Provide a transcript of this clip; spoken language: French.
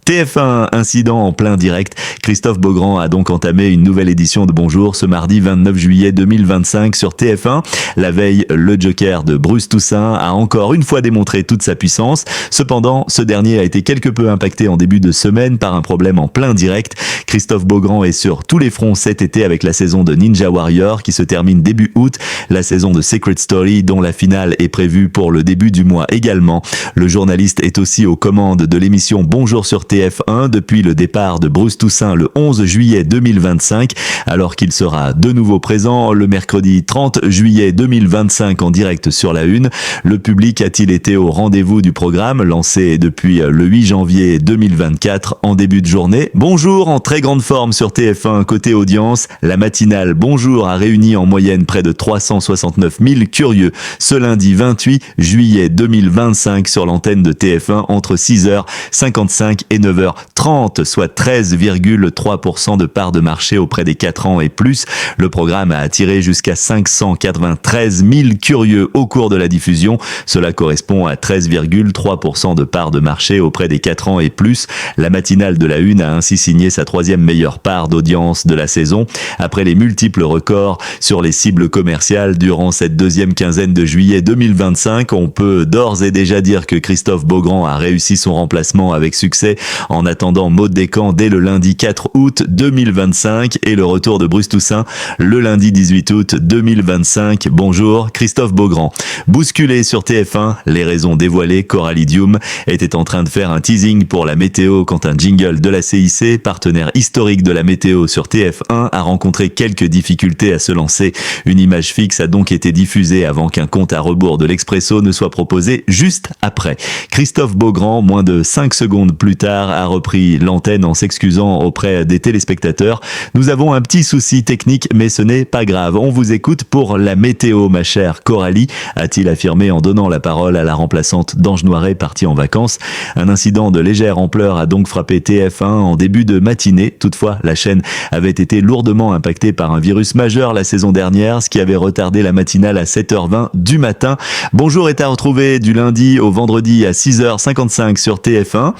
TF1, incident en plein direct. Christophe Beaugrand a donc entamé une nouvelle édition de Bonjour ce mardi 29 juillet 2025 sur TF1. La veille, le Joker de Bruce Toussaint a encore une fois démontré toute sa puissance. Cependant, ce dernier a été quelque peu impacté en début de semaine par un problème en plein direct. Christophe Beaugrand est sur tous les fronts cet été avec la saison de Ninja Warrior qui se termine début août, la saison de Secret Story dont la finale est prévue pour le début du mois également. Le journaliste est aussi aux commandes de l'émission Bonjour sur TF1 depuis le départ de Bruce Toussaint le 11 juillet 2025, alors qu'il sera de nouveau présent le mercredi 30 juillet 2025 en direct sur la Une. Le public a-t-il été au rendez-vous du programme lancé depuis le 8 janvier 2024 en début de journée? Bonjour en très grande forme sur TF1 côté audience. La matinale Bonjour a réuni en moyenne près de 369 000 curieux ce lundi 28 juillet 2025 sur l'antenne de TF1 entre 6h55 et 9h30, soit 13,3% de part de marché auprès des 4 ans et plus. Le programme a attiré jusqu'à 593 000 curieux au cours de la diffusion. Cela correspond à 13,3% de part de marché auprès des 4 ans et plus. La matinale de la Une a ainsi signé sa troisième meilleure part d'audience de la saison. Après les multiples records sur les cibles commerciales durant cette deuxième quinzaine de juillet 2025, on peut d'ores et déjà dire que Christophe Beaugrand a réussi son remplacement avec succès en attendant Maud Descamps dès le lundi 4 août 2025 et le retour de Bruce Toussaint le lundi 18 août 2025. Bonjour, Christophe Beaugrand. Bousculé sur TF1, les raisons dévoilées, Coralie Dioum était en train de faire un teasing pour la météo quand un jingle de la CIC, partenaire historique de la météo sur TF1, a rencontré quelques difficultés à se lancer. Une image fixe a donc été diffusée avant qu'un compte à rebours de l'Expresso ne soit proposé juste après. Christophe Beaugrand, moins de 5 secondes plus tard, a repris l'antenne en s'excusant auprès des téléspectateurs. Nous avons un petit souci technique, mais ce n'est pas grave. On vous écoute pour la météo, ma chère Coralie, a-t-il affirmé en donnant la parole à la remplaçante d'Ange Noiret partie en vacances. Un incident de légère ampleur a donc frappé TF1 en début de matinée. Toutefois, la chaîne avait été lourdement impactée par un virus majeur la saison dernière, ce qui avait retardé la matinale à 7h20 du matin. Bonjour est à retrouver du lundi au vendredi à 6h55 sur TF1.